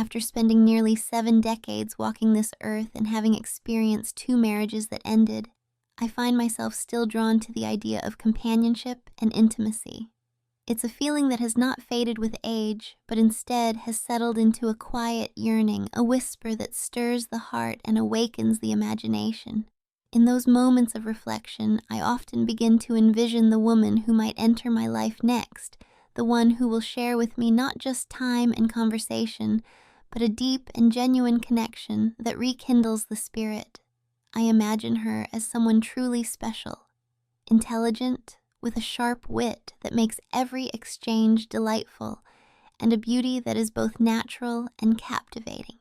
After spending nearly 7 decades walking this earth and having experienced 2 marriages that ended, I find myself still drawn to the idea of companionship and intimacy. It's a feeling that has not faded with age, but instead has settled into a quiet yearning, a whisper that stirs the heart and awakens the imagination. In those moments of reflection, I often begin to envision the woman who might enter my life next, the one who will share with me not just time and conversation, but a deep and genuine connection that rekindles the spirit. I imagine her as someone truly special, intelligent, with a sharp wit that makes every exchange delightful, and a beauty that is both natural and captivating.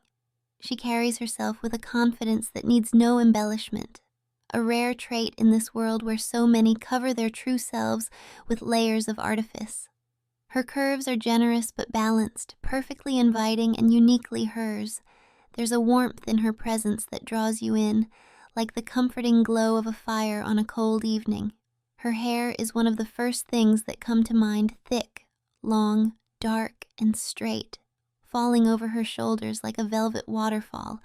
She carries herself with a confidence that needs no embellishment, a rare trait in this world where so many cover their true selves with layers of artifice. Her curves are generous but balanced, perfectly inviting and uniquely hers. There's a warmth in her presence that draws you in, like the comforting glow of a fire on a cold evening. Her hair is one of the first things that come to mind, thick, long, dark, and straight, falling over her shoulders like a velvet waterfall.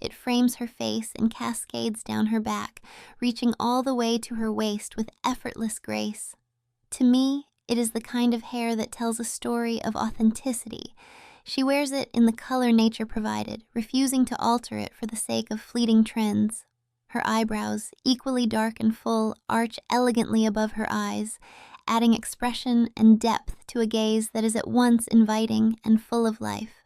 It frames her face and cascades down her back, reaching all the way to her waist with effortless grace. To me, it is the kind of hair that tells a story of authenticity. She wears it in the color nature provided, refusing to alter it for the sake of fleeting trends. Her eyebrows, equally dark and full, arch elegantly above her eyes, adding expression and depth to a gaze that is at once inviting and full of life.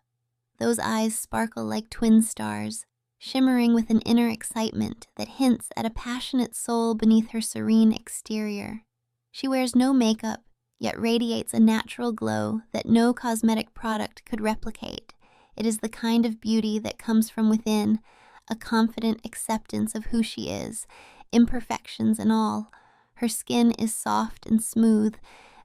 Those eyes sparkle like twin stars, shimmering with an inner excitement that hints at a passionate soul beneath her serene exterior. She wears no makeup, yet radiates a natural glow that no cosmetic product could replicate. It is the kind of beauty that comes from within, a confident acceptance of who she is, imperfections and all. Her skin is soft and smooth,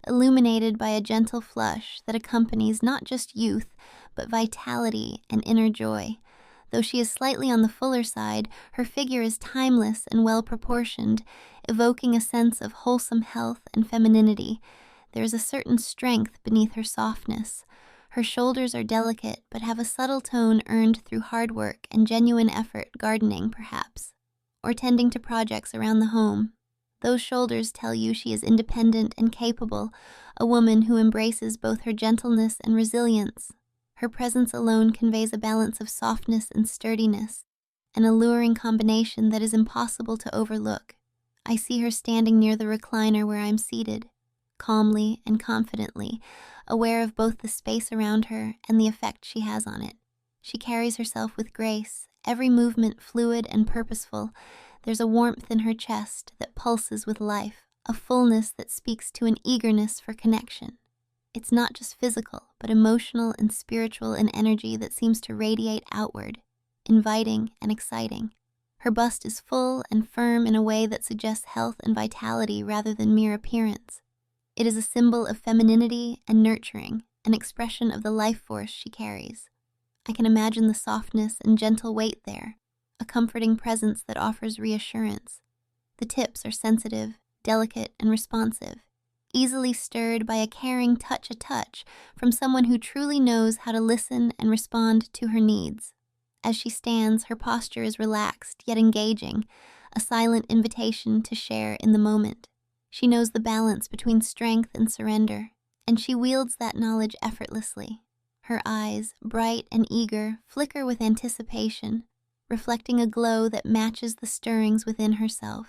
illuminated by a gentle flush that accompanies not just youth, but vitality and inner joy. Though she is slightly on the fuller side, her figure is timeless and well-proportioned, evoking a sense of wholesome health and femininity. There is a certain strength beneath her softness. Her shoulders are delicate, but have a subtle tone earned through hard work and genuine effort, gardening perhaps, or tending to projects around the home. Those shoulders tell you she is independent and capable, a woman who embraces both her gentleness and resilience. Her presence alone conveys a balance of softness and sturdiness, an alluring combination that is impossible to overlook. I see her standing near the recliner where I'm seated, calmly and confidently, aware of both the space around her and the effect she has on it. She carries herself with grace, every movement fluid and purposeful. There's a warmth in her chest that pulses with life, a fullness that speaks to an eagerness for connection. It's not just physical, but emotional and spiritual in energy that seems to radiate outward, inviting and exciting. Her bust is full and firm in a way that suggests health and vitality rather than mere appearance. It is a symbol of femininity and nurturing, an expression of the life force she carries. I can imagine the softness and gentle weight there, a comforting presence that offers reassurance. The tips are sensitive, delicate, and responsive, easily stirred by a caring touch from someone who truly knows how to listen and respond to her needs. As she stands, her posture is relaxed yet engaging, a silent invitation to share in the moment. She knows the balance between strength and surrender, and she wields that knowledge effortlessly. Her eyes, bright and eager, flicker with anticipation, reflecting a glow that matches the stirrings within herself.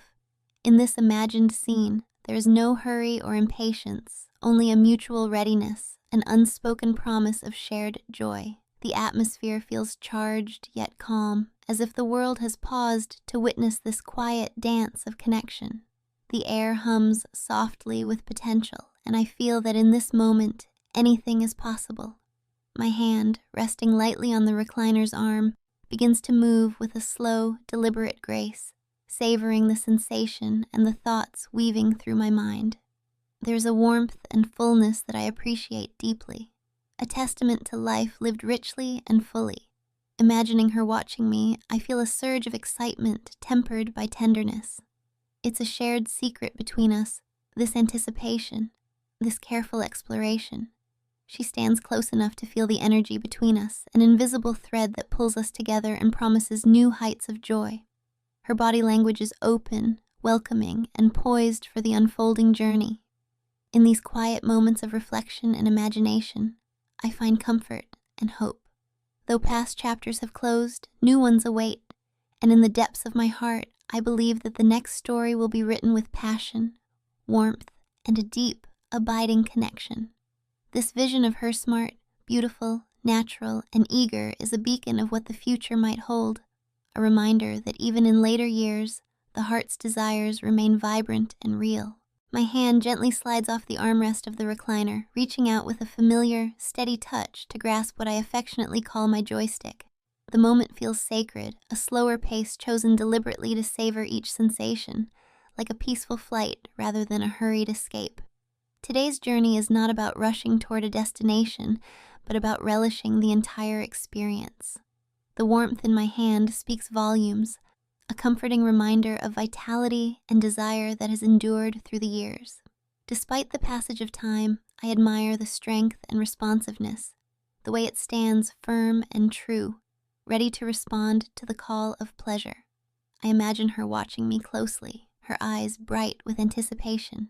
In this imagined scene, there is no hurry or impatience, only a mutual readiness, an unspoken promise of shared joy. The atmosphere feels charged yet calm, as if the world has paused to witness this quiet dance of connection. The air hums softly with potential, and I feel that in this moment, anything is possible. My hand, resting lightly on the recliner's arm, begins to move with a slow, deliberate grace, savoring the sensation and the thoughts weaving through my mind. There's a warmth and fullness that I appreciate deeply, a testament to life lived richly and fully. Imagining her watching me, I feel a surge of excitement tempered by tenderness. It's a shared secret between us, this anticipation, this careful exploration. She stands close enough to feel the energy between us, an invisible thread that pulls us together and promises new heights of joy. Her body language is open, welcoming, and poised for the unfolding journey. In these quiet moments of reflection and imagination, I find comfort and hope. Though past chapters have closed, new ones await, and in the depths of my heart, I believe that the next story will be written with passion, warmth, and a deep, abiding connection. This vision of her smart, beautiful, natural, and eager is a beacon of what the future might hold, a reminder that even in later years, the heart's desires remain vibrant and real. My hand gently slides off the armrest of the recliner, reaching out with a familiar, steady touch to grasp what I affectionately call my joystick. The moment feels sacred, a slower pace chosen deliberately to savor each sensation, like a peaceful flight rather than a hurried escape. Today's journey is not about rushing toward a destination, but about relishing the entire experience. The warmth in my hand speaks volumes, a comforting reminder of vitality and desire that has endured through the years. Despite the passage of time, I admire the strength and responsiveness, the way it stands firm and true, ready to respond to the call of pleasure. I imagine her watching me closely, her eyes bright with anticipation.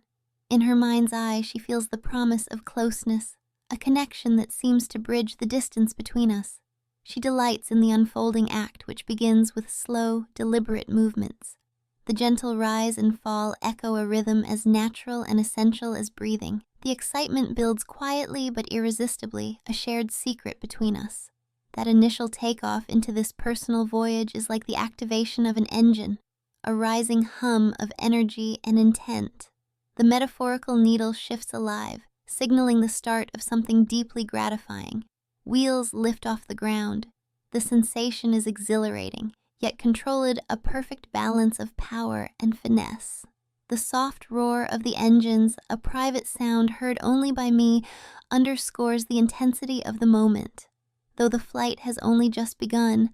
In her mind's eye, she feels the promise of closeness, a connection that seems to bridge the distance between us. She delights in the unfolding act, which begins with slow, deliberate movements. The gentle rise and fall echo a rhythm as natural and essential as breathing. The excitement builds quietly but irresistibly, a shared secret between us. That initial takeoff into this personal voyage is like the activation of an engine, a rising hum of energy and intent. The metaphorical needle shifts alive, signaling the start of something deeply gratifying. Wheels lift off the ground. The sensation is exhilarating, yet controlled, a perfect balance of power and finesse. The soft roar of the engines, a private sound heard only by me, underscores the intensity of the moment. Though the flight has only just begun,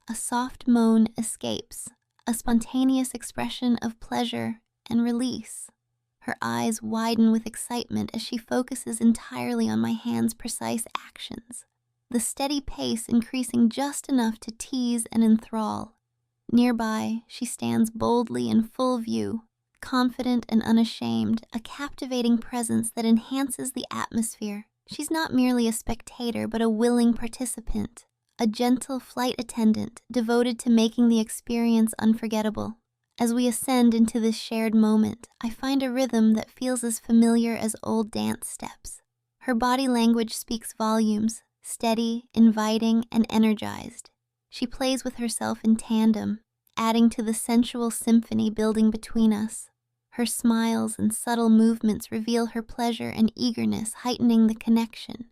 a soft moan escapes, a spontaneous expression of pleasure and release. Her eyes widen with excitement as she focuses entirely on my hand's precise actions, the steady pace increasing just enough to tease and enthrall. Nearby, she stands boldly in full view, confident and unashamed, a captivating presence that enhances the atmosphere. She's not merely a spectator, but a willing participant, a gentle flight attendant devoted to making the experience unforgettable. As we ascend into this shared moment, I find a rhythm that feels as familiar as old dance steps. Her body language speaks volumes, steady, inviting, and energized. She plays with herself in tandem, adding to the sensual symphony building between us. Her smiles and subtle movements reveal her pleasure and eagerness, heightening the connection.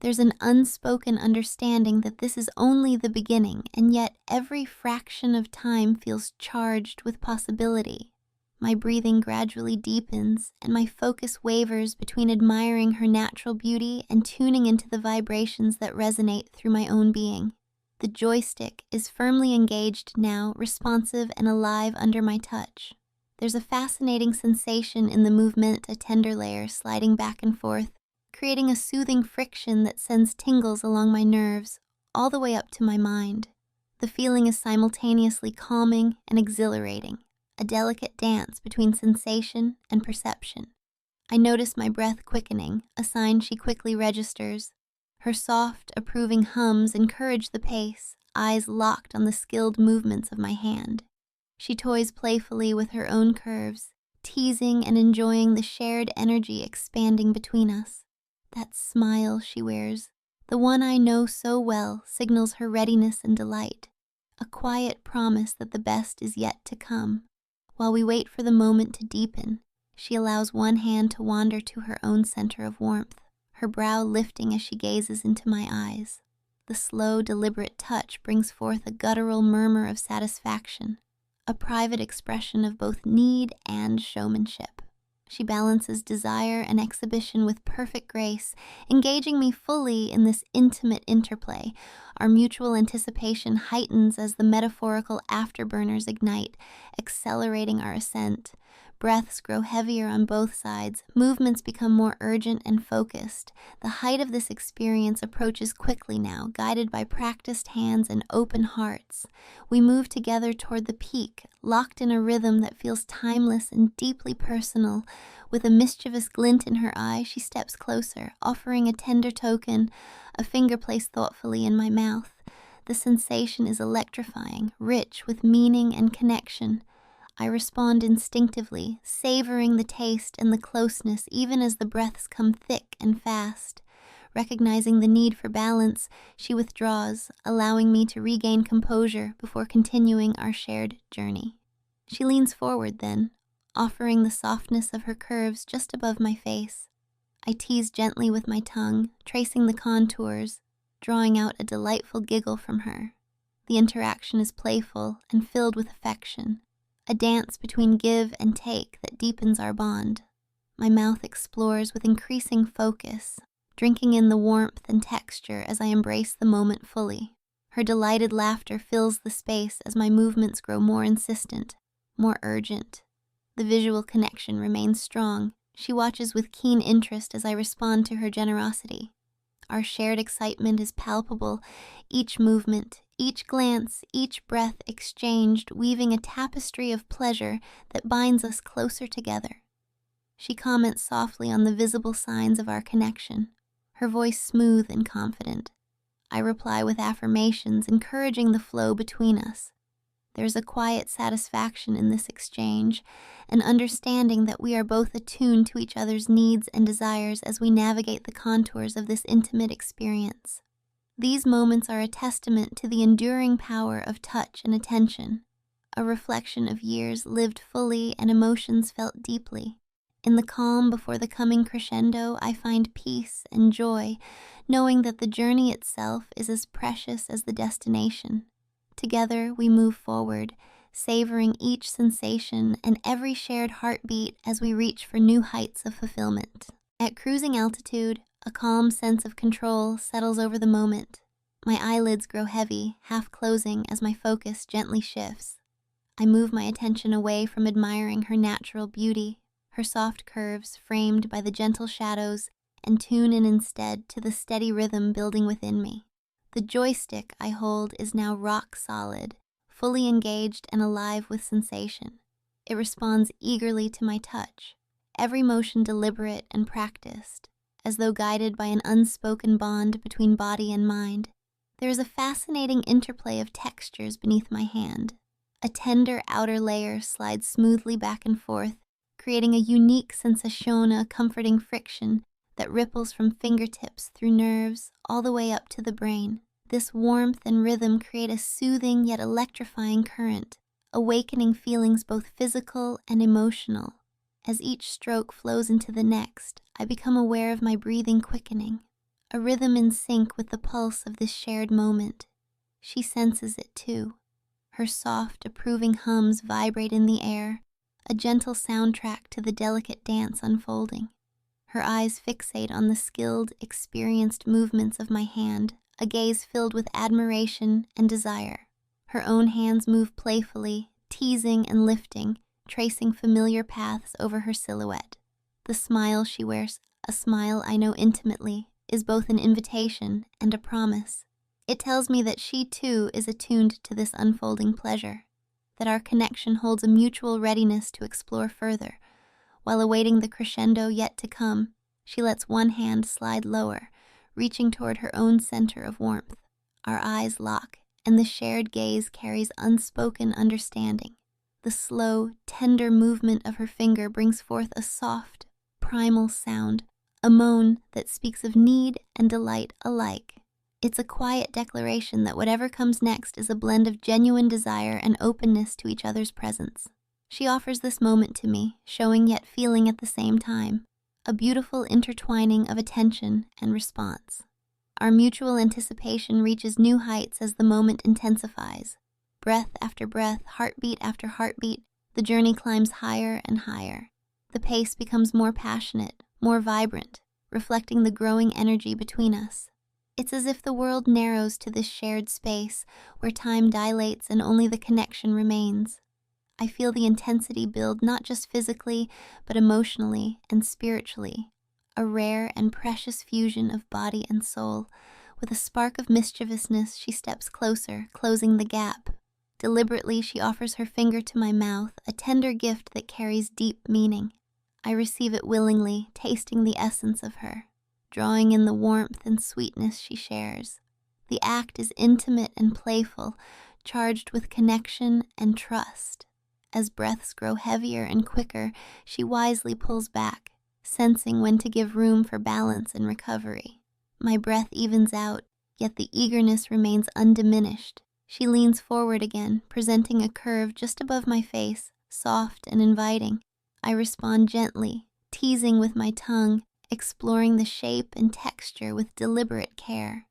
There's an unspoken understanding that this is only the beginning, and yet every fraction of time feels charged with possibility. My breathing gradually deepens, and my focus wavers between admiring her natural beauty and tuning into the vibrations that resonate through my own being. The joystick is firmly engaged now, responsive and alive under my touch. There's a fascinating sensation in the movement, a tender layer sliding back and forth, creating a soothing friction that sends tingles along my nerves, all the way up to my mind. The feeling is simultaneously calming and exhilarating, a delicate dance between sensation and perception. I notice my breath quickening, a sign she quickly registers. Her soft, approving hums encourage the pace, eyes locked on the skilled movements of my hand. She toys playfully with her own curves, teasing and enjoying the shared energy expanding between us. That smile she wears, the one I know so well, signals her readiness and delight, a quiet promise that the best is yet to come. While we wait for the moment to deepen, she allows one hand to wander to her own center of warmth, her brow lifting as she gazes into my eyes. The slow, deliberate touch brings forth a guttural murmur of satisfaction, a private expression of both need and showmanship. She balances desire and exhibition with perfect grace, engaging me fully in this intimate interplay. Our mutual anticipation heightens as the metaphorical afterburners ignite, accelerating our ascent. Breaths grow heavier on both sides, movements become more urgent and focused. The height of this experience approaches quickly now, guided by practiced hands and open hearts. We move together toward the peak, locked in a rhythm that feels timeless and deeply personal. With a mischievous glint in her eye, she steps closer, offering a tender token, a finger placed thoughtfully in my mouth. The sensation is electrifying, rich with meaning and connection. I respond instinctively, savoring the taste and the closeness even as the breaths come thick and fast. Recognizing the need for balance, she withdraws, allowing me to regain composure before continuing our shared journey. She leans forward then, offering the softness of her curves just above my face. I tease gently with my tongue, tracing the contours, drawing out a delightful giggle from her. The interaction is playful and filled with affection, a dance between give and take that deepens our bond. My mouth explores with increasing focus, drinking in the warmth and texture as I embrace the moment fully. Her delighted laughter fills the space as my movements grow more insistent, more urgent. The visual connection remains strong. She watches with keen interest as I respond to her generosity. Our shared excitement is palpable, each movement, each glance, each breath exchanged, weaving a tapestry of pleasure that binds us closer together. She comments softly on the visible signs of our connection, her voice smooth and confident. I reply with affirmations, encouraging the flow between us. There's a quiet satisfaction in this exchange, an understanding that we are both attuned to each other's needs and desires as we navigate the contours of this intimate experience. These moments are a testament to the enduring power of touch and attention, a reflection of years lived fully and emotions felt deeply. In the calm before the coming crescendo, I find peace and joy, knowing that the journey itself is as precious as the destination. Together we move forward, savoring each sensation and every shared heartbeat as we reach for new heights of fulfillment. At cruising altitude, a calm sense of control settles over the moment. My eyelids grow heavy, half closing as my focus gently shifts. I move my attention away from admiring her natural beauty, her soft curves framed by the gentle shadows, and tune in instead to the steady rhythm building within me. The joystick I hold is now rock solid, fully engaged and alive with sensation. It responds eagerly to my touch, every motion deliberate and practiced, as though guided by an unspoken bond between body and mind. There is a fascinating interplay of textures beneath my hand. A tender outer layer slides smoothly back and forth, creating a unique sensation, a comforting friction that ripples from fingertips through nerves all the way up to the brain. This warmth and rhythm create a soothing yet electrifying current, awakening feelings both physical and emotional. As each stroke flows into the next, I become aware of my breathing quickening, a rhythm in sync with the pulse of this shared moment. She senses it too. Her soft, approving hums vibrate in the air, a gentle soundtrack to the delicate dance unfolding. Her eyes fixate on the skilled, experienced movements of my hand, a gaze filled with admiration and desire. Her own hands move playfully, teasing and lifting, tracing familiar paths over her silhouette. The smile she wears, a smile I know intimately, is both an invitation and a promise. It tells me that she too is attuned to this unfolding pleasure, that our connection holds a mutual readiness to explore further. While awaiting the crescendo yet to come, she lets one hand slide lower, reaching toward her own center of warmth. Our eyes lock, and the shared gaze carries unspoken understanding. The slow, tender movement of her finger brings forth a soft, primal sound, a moan that speaks of need and delight alike. It's a quiet declaration that whatever comes next is a blend of genuine desire and openness to each other's presence. She offers this moment to me, showing yet feeling at the same time, a beautiful intertwining of attention and response. Our mutual anticipation reaches new heights as the moment intensifies. Breath after breath, heartbeat after heartbeat, the journey climbs higher and higher. The pace becomes more passionate, more vibrant, reflecting the growing energy between us. It's as if the world narrows to this shared space where time dilates and only the connection remains. I feel the intensity build not just physically, but emotionally and spiritually, a rare and precious fusion of body and soul. With a spark of mischievousness, she steps closer, closing the gap. Deliberately, she offers her finger to my mouth, a tender gift that carries deep meaning. I receive it willingly, tasting the essence of her, drawing in the warmth and sweetness she shares. The act is intimate and playful, charged with connection and trust. As breaths grow heavier and quicker, she wisely pulls back, sensing when to give room for balance and recovery. My breath evens out, yet the eagerness remains undiminished. She leans forward again, presenting a curve just above my face, soft and inviting. I respond gently, teasing with my tongue, exploring the shape and texture with deliberate care.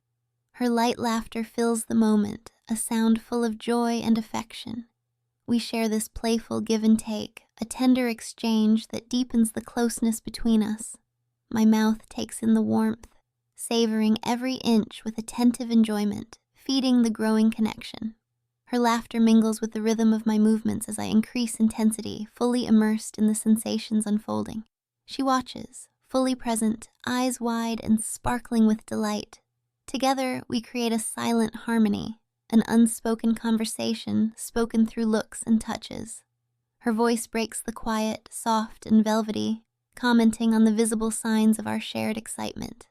Her light laughter fills the moment, a sound full of joy and affection. We share this playful give and take, a tender exchange that deepens the closeness between us. My mouth takes in the warmth, savoring every inch with attentive enjoyment, feeding the growing connection. Her laughter mingles with the rhythm of my movements as I increase intensity, fully immersed in the sensations unfolding. She watches, fully present, eyes wide and sparkling with delight. Together, we create a silent harmony, an unspoken conversation spoken through looks and touches. Her voice breaks the quiet, soft and velvety, commenting on the visible signs of our shared excitement.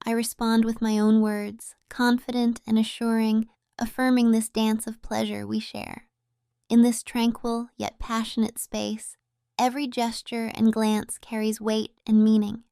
I respond with my own words, confident and assuring, affirming this dance of pleasure we share. In this tranquil yet passionate space, every gesture and glance carries weight and meaning.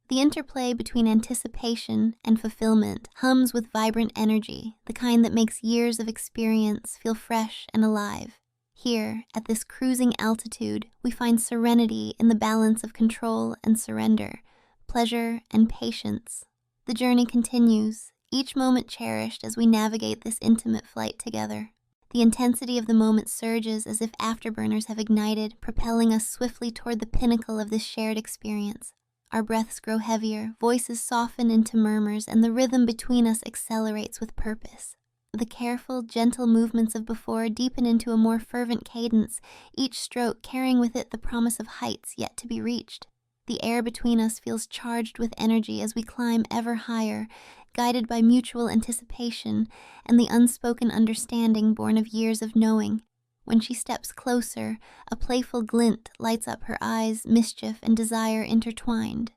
The interplay between anticipation and fulfillment hums with vibrant energy, the kind that makes years of experience feel fresh and alive. Here, at this cruising altitude, we find serenity in the balance of control and surrender, pleasure and patience. The journey continues, each moment cherished as we navigate this intimate flight together. The intensity of the moment surges as if afterburners have ignited, propelling us swiftly toward the pinnacle of this shared experience. Our breaths grow heavier, voices soften into murmurs, and the rhythm between us accelerates with purpose. The careful, gentle movements of before deepen into a more fervent cadence, each stroke carrying with it the promise of heights yet to be reached. The air between us feels charged with energy as we climb ever higher, guided by mutual anticipation and the unspoken understanding born of years of knowing. When she steps closer, a playful glint lights up her eyes, mischief and desire intertwined.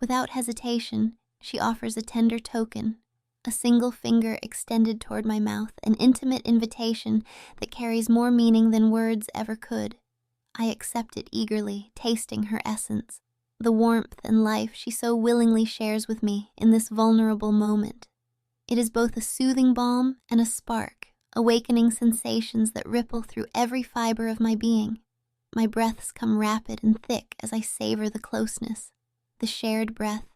Without hesitation, she offers a tender token, a single finger extended toward my mouth, an intimate invitation that carries more meaning than words ever could. I accept it eagerly, tasting her essence, the warmth and life she so willingly shares with me in this vulnerable moment. It is both a soothing balm and a spark, awakening sensations that ripple through every fiber of my being. My breaths come rapid and thick as I savor the closeness, the shared breath,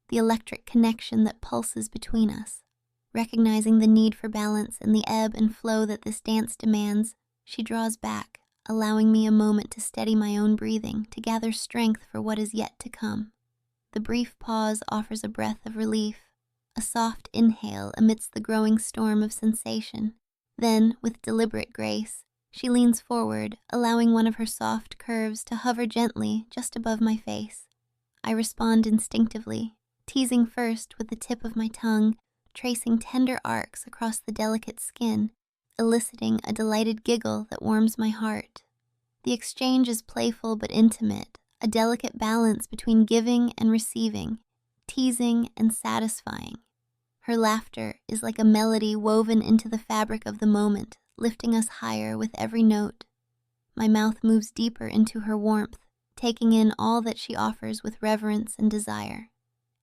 the electric connection that pulses between us. Recognizing the need for balance and the ebb and flow that this dance demands, she draws back, allowing me a moment to steady my own breathing, to gather strength for what is yet to come. The brief pause offers a breath of relief, a soft inhale amidst the growing storm of sensation. Then, with deliberate grace, she leans forward, allowing one of her soft curves to hover gently just above my face. I respond instinctively, teasing first with the tip of my tongue, tracing tender arcs across the delicate skin, eliciting a delighted giggle that warms my heart. The exchange is playful but intimate, a delicate balance between giving and receiving, teasing and satisfying. Her laughter is like a melody woven into the fabric of the moment, lifting us higher with every note. My mouth moves deeper into her warmth, taking in all that she offers with reverence and desire.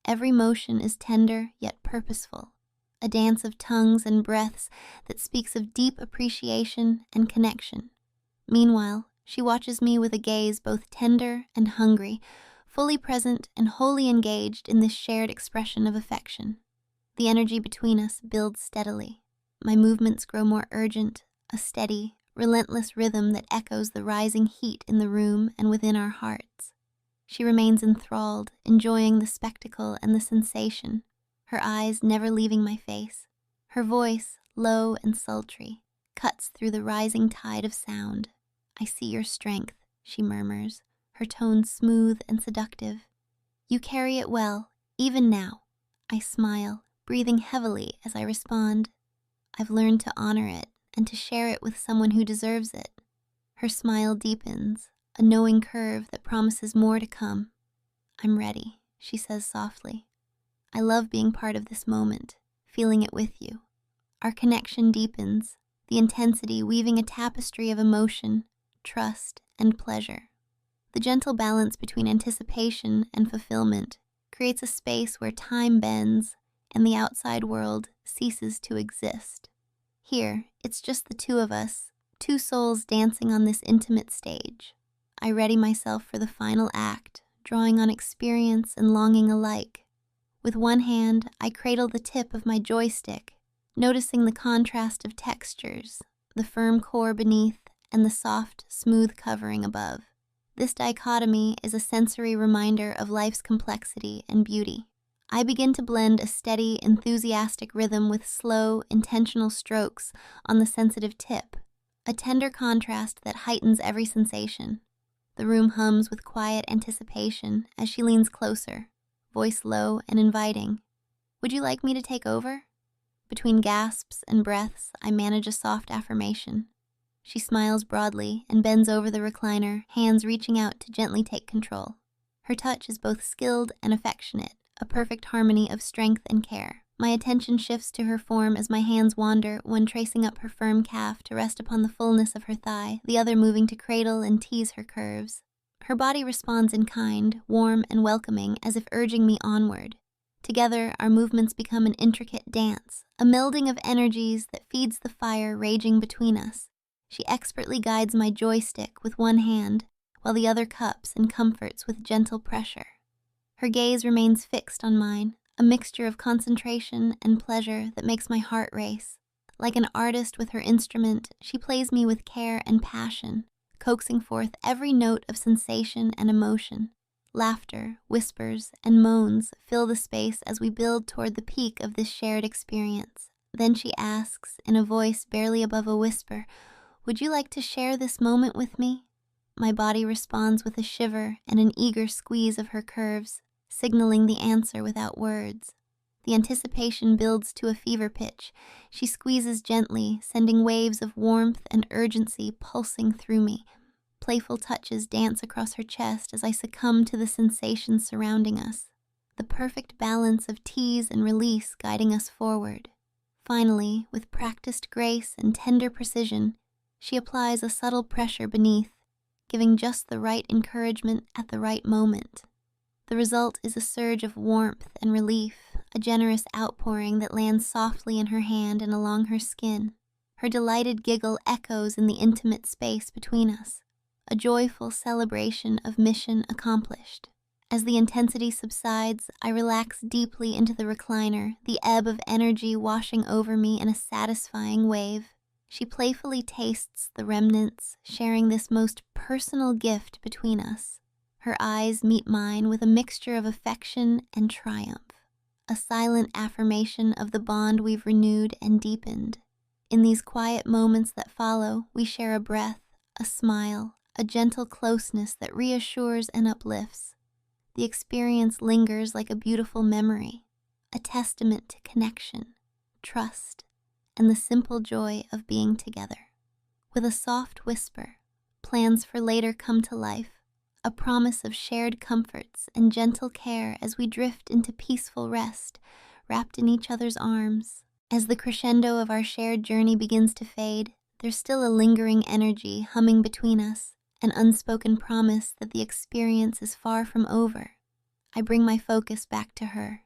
Every motion is tender yet purposeful, a dance of tongues and breaths that speaks of deep appreciation and connection. Meanwhile, she watches me with a gaze both tender and hungry, fully present and wholly engaged in this shared expression of affection. The energy between us builds steadily. My movements grow more urgent, a steady, relentless rhythm that echoes the rising heat in the room and within our hearts. She remains enthralled, enjoying the spectacle and the sensation, her eyes never leaving my face. Her voice, low and sultry, cuts through the rising tide of sound. I see your strength, she murmurs, her tone smooth and seductive. You carry it well, even now. I smile, breathing heavily as I respond. I've learned to honor it and to share it with someone who deserves it. Her smile deepens, a knowing curve that promises more to come. I'm ready, she says softly. I love being part of this moment, feeling it with you. Our connection deepens, the intensity weaving a tapestry of emotion, trust, and pleasure. The gentle balance between anticipation and fulfillment creates a space where time bends and the outside world ceases to exist. Here, it's just the two of us, two souls dancing on this intimate stage. I ready myself for the final act, drawing on experience and longing alike. With one hand, I cradle the tip of my joystick, noticing the contrast of textures, the firm core beneath and the soft, smooth covering above. This dichotomy is a sensory reminder of life's complexity and beauty. I begin to blend a steady, enthusiastic rhythm with slow, intentional strokes on the sensitive tip, a tender contrast that heightens every sensation. The room hums with quiet anticipation as she leans closer, voice low and inviting. Would you like me to take over? Between gasps and breaths, I manage a soft affirmation. She smiles broadly and bends over the recliner, hands reaching out to gently take control. Her touch is both skilled and affectionate, a perfect harmony of strength and care. My attention shifts to her form as my hands wander, one tracing up her firm calf to rest upon the fullness of her thigh, the other moving to cradle and tease her curves. Her body responds in kind, warm and welcoming, as if urging me onward. Together, our movements become an intricate dance, a melding of energies that feeds the fire raging between us. She expertly guides my joystick with one hand, while the other cups and comforts with gentle pressure. Her gaze remains fixed on mine, a mixture of concentration and pleasure that makes my heart race. Like an artist with her instrument, she plays me with care and passion, coaxing forth every note of sensation and emotion. Laughter, whispers, and moans fill the space as we build toward the peak of this shared experience. Then she asks, in a voice barely above a whisper, "Would you like to share this moment with me?" My body responds with a shiver and an eager squeeze of her curves, signaling the answer without words. The anticipation builds to a fever pitch. She squeezes gently, sending waves of warmth and urgency pulsing through me. Playful touches dance across her chest as I succumb to the sensations surrounding us, the perfect balance of tease and release guiding us forward. Finally, with practiced grace and tender precision, she applies a subtle pressure beneath, giving just the right encouragement at the right moment. The result is a surge of warmth and relief, a generous outpouring that lands softly in her hand and along her skin. Her delighted giggle echoes in the intimate space between us, a joyful celebration of mission accomplished. As the intensity subsides, I relax deeply into the recliner, the ebb of energy washing over me in a satisfying wave. She playfully tastes the remnants, sharing this most personal gift between us. Her eyes meet mine with a mixture of affection and triumph, a silent affirmation of the bond we've renewed and deepened. In these quiet moments that follow, we share a breath, a smile, a gentle closeness that reassures and uplifts. The experience lingers like a beautiful memory, a testament to connection, trust, and the simple joy of being together. With a soft whisper, plans for later come to life, a promise of shared comforts and gentle care as we drift into peaceful rest, wrapped in each other's arms. As the crescendo of our shared journey begins to fade, there's still a lingering energy humming between us, an unspoken promise that the experience is far from over. I bring my focus back to her,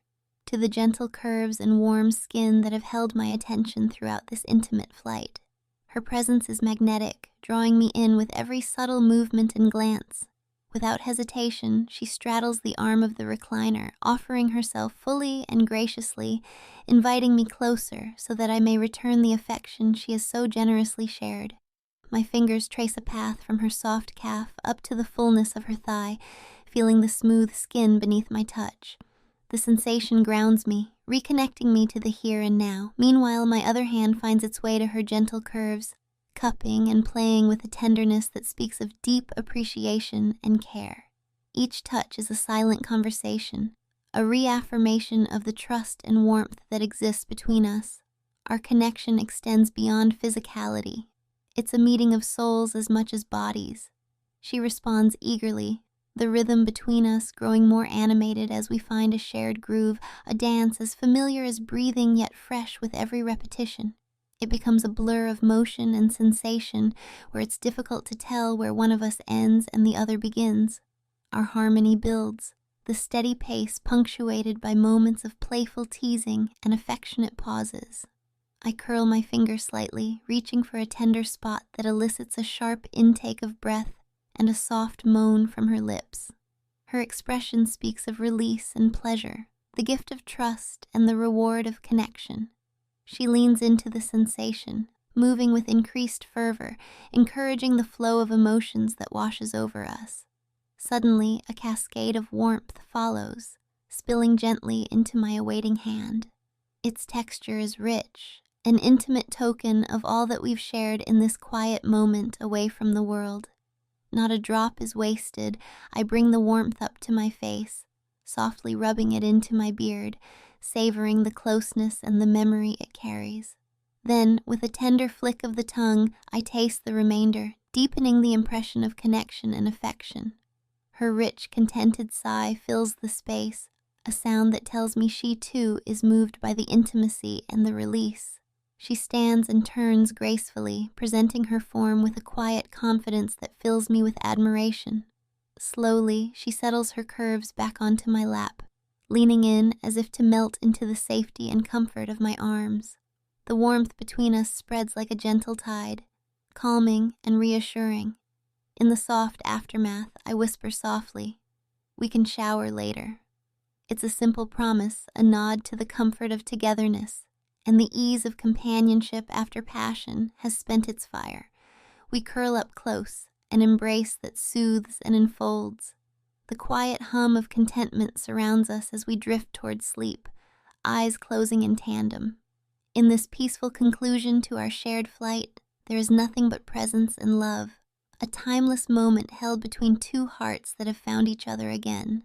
to the gentle curves and warm skin that have held my attention throughout this intimate flight. Her presence is magnetic, drawing me in with every subtle movement and glance. Without hesitation, she straddles the arm of the recliner, offering herself fully and graciously, inviting me closer so that I may return the affection she has so generously shared. My fingers trace a path from her soft calf up to the fullness of her thigh, feeling the smooth skin beneath my touch. The sensation grounds me, reconnecting me to the here and now. Meanwhile, my other hand finds its way to her gentle curves, cupping and playing with a tenderness that speaks of deep appreciation and care. Each touch is a silent conversation, a reaffirmation of the trust and warmth that exists between us. Our connection extends beyond physicality. It's a meeting of souls as much as bodies. She responds eagerly, the rhythm between us growing more animated as we find a shared groove, a dance as familiar as breathing yet fresh with every repetition. It becomes a blur of motion and sensation where it's difficult to tell where one of us ends and the other begins. Our harmony builds, the steady pace punctuated by moments of playful teasing and affectionate pauses. I curl my finger slightly, reaching for a tender spot that elicits a sharp intake of breath and a soft moan from her lips. Her expression speaks of release and pleasure, the gift of trust and the reward of connection. She leans into the sensation, moving with increased fervor, encouraging the flow of emotions that washes over us. Suddenly, a cascade of warmth follows, spilling gently into my awaiting hand. Its texture is rich, an intimate token of all that we've shared in this quiet moment away from the world. Not a drop is wasted. I bring the warmth up to my face, softly rubbing it into my beard, savoring the closeness and the memory it carries. Then, with a tender flick of the tongue, I taste the remainder, deepening the impression of connection and affection. Her rich, contented sigh fills the space, a sound that tells me she too is moved by the intimacy and the release. She stands and turns gracefully, presenting her form with a quiet confidence that fills me with admiration. Slowly, she settles her curves back onto my lap, leaning in as if to melt into the safety and comfort of my arms. The warmth between us spreads like a gentle tide, calming and reassuring. In the soft aftermath, I whisper softly, "We can shower later." It's a simple promise, a nod to the comfort of togetherness, and the ease of companionship after passion has spent its fire. We curl up close, an embrace that soothes and enfolds. The quiet hum of contentment surrounds us as we drift towards sleep, eyes closing in tandem. In this peaceful conclusion to our shared flight, there is nothing but presence and love, a timeless moment held between two hearts that have found each other again.